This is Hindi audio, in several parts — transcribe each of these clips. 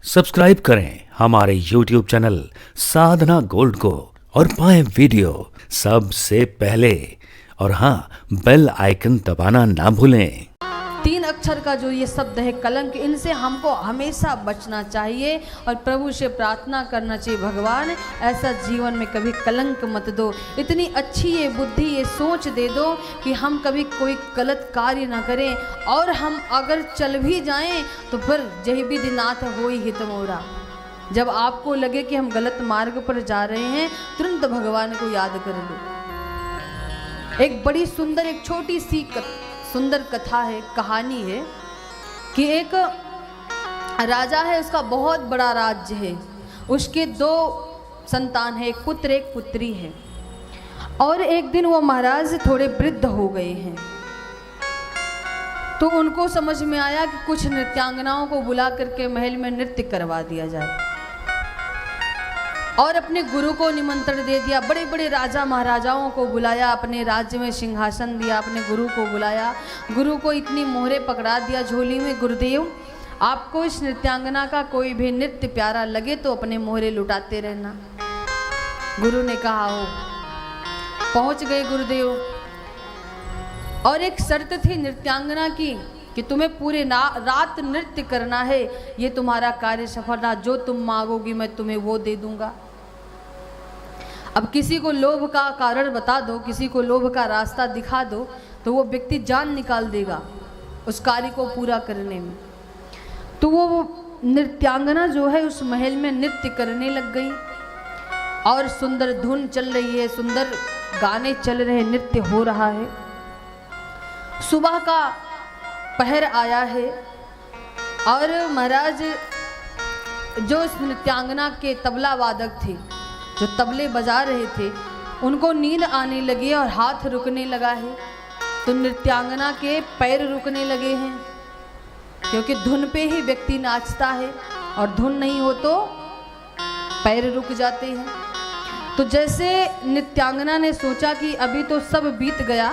सब्सक्राइब करें हमारे YouTube चैनल साधना गोल्ड को और पाएं वीडियो सबसे पहले। और हाँ, बेल आइकन दबाना ना भूलें। 3 अक्षर का जो ये शब्द है कलंक, इनसे हमको हमेशा बचना चाहिए और प्रभु से प्रार्थना करना चाहिए, भगवान ऐसा जीवन में कभी कलंक मत दो। इतनी अच्छी ये बुद्धि, ये सोच दे दो कि हम कभी कोई गलत कार्य ना करें, और हम अगर चल भी जाएं तो फिर जय विधिनाथ होई हित मोरा। जब आपको लगे कि हम गलत मार्ग पर जा रहे हैं, तुरंत भगवान को याद कर लो। एक बड़ी सुंदर, एक छोटी सी सुंदर कथा है, कहानी है कि एक राजा है, उसका बहुत बड़ा राज्य है। उसके 2 संतान है, एक पुत्र एक पुत्री है। और एक दिन वो महाराज थोड़े वृद्ध हो गए हैं, तो उनको समझ में आया कि कुछ नृत्यांगनाओं को बुला करके महल में नृत्य करवा दिया जाए, और अपने गुरु को निमंत्रण दे दिया। बड़े बड़े राजा महाराजाओं को बुलाया, अपने राज्य में सिंहासन दिया, अपने गुरु को बुलाया। गुरु को इतनी मोहरे पकड़ा दिया झोली में, गुरुदेव आपको इस नृत्यांगना का कोई भी नृत्य प्यारा लगे तो अपने मोहरे लुटाते रहना। गुरु ने कहा हो। पहुंच गए गुरुदेव, और एक शर्त थी नृत्यांगना की कि तुम्हें पूरे रात नृत्य करना है, ये तुम्हारा कार्य सफल रहा, जो तुम मांगोगी मैं तुम्हें वो दे दूंगा। अब किसी को लोभ का कारण बता दो, किसी को लोभ का रास्ता दिखा दो, तो वो व्यक्ति जान निकाल देगा उस कार्य को पूरा करने में। तो वो नृत्यांगना जो है उस महल में नृत्य करने लग गई, और सुंदर धुन चल रही है, सुंदर गाने चल रहे, नृत्य हो रहा है। सुबह का पहर आया है, और महाराज जो इस नृत्यांगना के तबला वादक थे, जो तबले बजा रहे थे, उनको नींद आने लगी और हाथ रुकने लगा है। तो नृत्यांगना के पैर रुकने लगे हैं, क्योंकि धुन पे ही व्यक्ति नाचता है, और धुन नहीं हो तो पैर रुक जाते हैं। तो जैसे नृत्यांगना ने सोचा कि अभी तो सब बीत गया,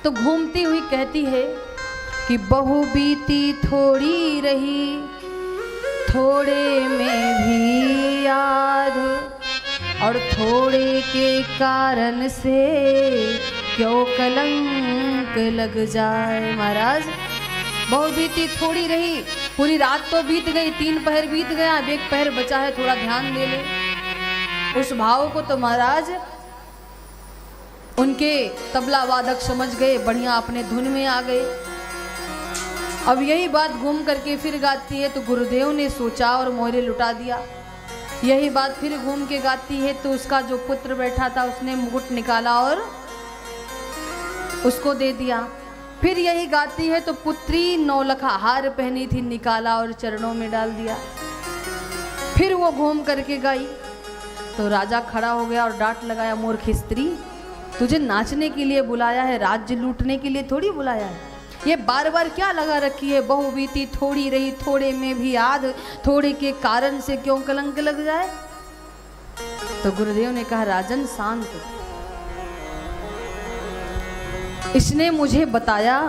तो घूमती हुई कहती है कि बहु बीती थोड़ी रही, थोड़े में भी याद, और थोड़े के कारण से क्यों कलंक लग जाए। महाराज बहु बीती थोड़ी रही, पूरी रात तो बीत गई, 3 पहर बीत गया, अब 1 पहर बचा है, थोड़ा ध्यान दे ले। उस भाव को तो महाराज उनके तबला वादक समझ गए, बढ़िया अपने धुन में आ गए। अब यही बात घूम करके फिर गाती है, तो गुरुदेव ने सोचा और मोहरे लुटा दिया। यही बात फिर घूम के गाती है, तो उसका जो पुत्र बैठा था उसने मुकुट निकाला और उसको दे दिया। फिर यही गाती है, तो पुत्री नौलखा हार पहनी थी, निकाला और चरणों में डाल दिया। फिर वो घूम करके गाई, तो राजा खड़ा हो गया और डांट लगाया, मूर्ख स्त्री, तुझे नाचने के लिए बुलाया है, राज्य लूटने के लिए थोड़ी बुलाया है। ये बार बार क्या लगा रखी है, बहु बीती थोड़ी रही, थोड़े में भी याद, थोड़े के कारण से क्यों कलंक लग जाए। तो गुरुदेव ने कहा, राजन शांत, इसने मुझे बताया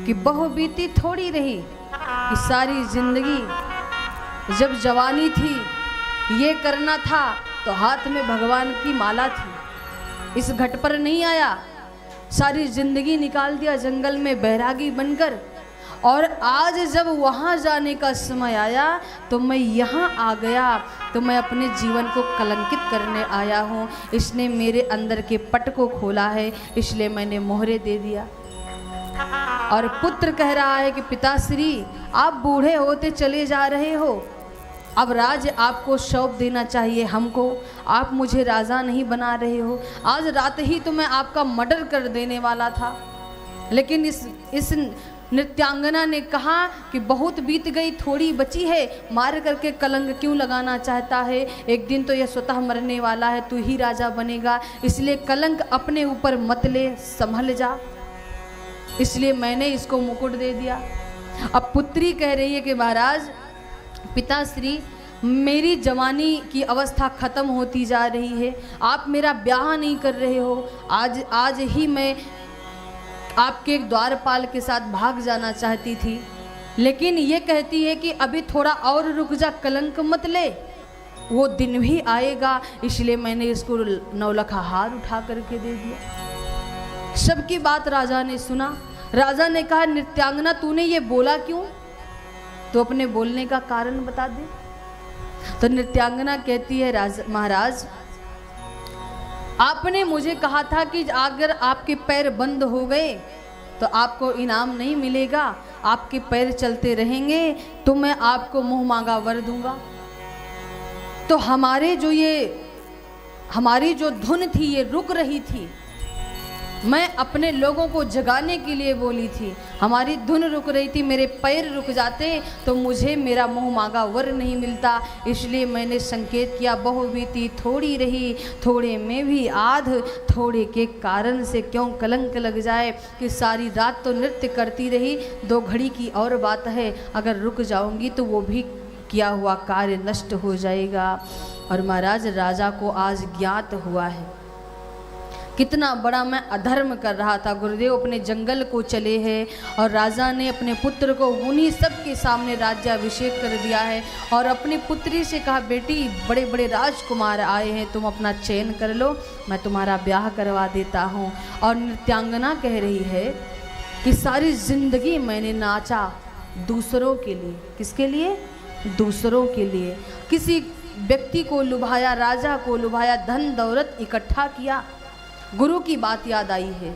कि बहु बीती थोड़ी रही, कि सारी जिंदगी जब जवानी थी ये करना था, तो हाथ में भगवान की माला थी, इस घट पर नहीं आया, सारी जिंदगी निकाल दिया जंगल में बैरागी बनकर, और आज जब वहाँ जाने का समय आया तो मैं यहाँ आ गया, तो मैं अपने जीवन को कलंकित करने आया हूँ। इसने मेरे अंदर के पट को खोला है, इसलिए मैंने मोहरे दे दिया। और पुत्र कह रहा है कि पिताश्री आप बूढ़े होते चले जा रहे हो, अब राज आपको सौंप देना चाहिए हमको, आप मुझे राजा नहीं बना रहे हो। आज रात ही तो मैं आपका मर्डर कर देने वाला था, लेकिन इस नृत्यांगना ने कहा कि बहुत बीत गई, थोड़ी बची है, मार करके कलंक क्यों लगाना चाहता है, एक दिन तो यह स्वतः मरने वाला है, तू ही राजा बनेगा, इसलिए कलंक अपने ऊपर मत ले, संभल जा, इसलिए मैंने इसको मुकुट दे दिया। अब पुत्री कह रही है कि महाराज पिताश्री मेरी जवानी की अवस्था खत्म होती जा रही है, आप मेरा ब्याह नहीं कर रहे हो, आज ही मैं आपके एक द्वारपाल के साथ भाग जाना चाहती थी, लेकिन ये कहती है कि अभी थोड़ा और रुक जा, कलंक मत ले, वो दिन भी आएगा। इसलिए मैंने इसको नौलखा हार उठा करके दे दिया। सबकी बात राजा ने सुना। राजा ने कहा, नृत्यांगना तूने ये बोला क्यों? तो अपने बोलने का कारण बता दे। तो नृत्यांगना कहती है, महाराज आपने मुझे कहा था कि अगर आपके पैर बंद हो गए तो आपको इनाम नहीं मिलेगा, आपके पैर चलते रहेंगे तो मैं आपको मुंह मांगा वर दूंगा। तो हमारी जो धुन थी ये रुक रही थी, मैं अपने लोगों को जगाने के लिए बोली थी, हमारी धुन रुक रही थी, मेरे पैर रुक जाते तो मुझे मेरा मुंह मांगा वर नहीं मिलता। इसलिए मैंने संकेत किया, बहुबीती थोड़ी रही, थोड़े में भी आध, थोड़े के कारण से क्यों कलंक लग जाए कि सारी रात तो नृत्य करती रही, 2 घड़ी की और बात है, अगर रुक जाऊंगी तो वो भी किया हुआ कार्य नष्ट हो जाएगा। और महाराज राजा को आज ज्ञात हुआ है कितना बड़ा मैं अधर्म कर रहा था। गुरुदेव अपने जंगल को चले हैं और राजा ने अपने पुत्र को उन्हीं सब के सामने राज्याभिषेक कर दिया है और अपनी पुत्री से कहा, बेटी बड़े बड़े राजकुमार आए हैं, तुम अपना चयन कर लो, मैं तुम्हारा ब्याह करवा देता हूँ। और नृत्यांगना कह रही है कि सारी जिंदगी मैंने नाचा दूसरों के लिए। किसके लिए? दूसरों के लिए। किसी व्यक्ति को लुभाया, राजा को लुभाया, धन दौलत इकट्ठा किया। गुरु की बात याद आई है,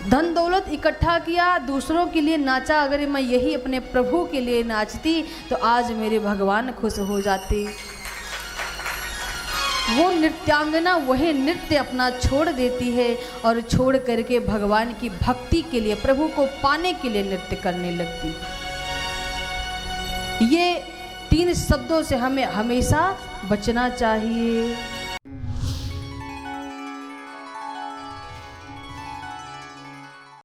धन दौलत इकट्ठा किया, दूसरों के लिए नाचा। अगर मैं यही अपने प्रभु के लिए नाचती तो आज मेरे भगवान खुश हो जाते। वो नृत्यांगना वही नृत्य अपना छोड़ देती है और छोड़ करके भगवान की भक्ति के लिए, प्रभु को पाने के लिए नृत्य करने लगती। ये 3 शब्दों से हमें हमेशा बचना चाहिए।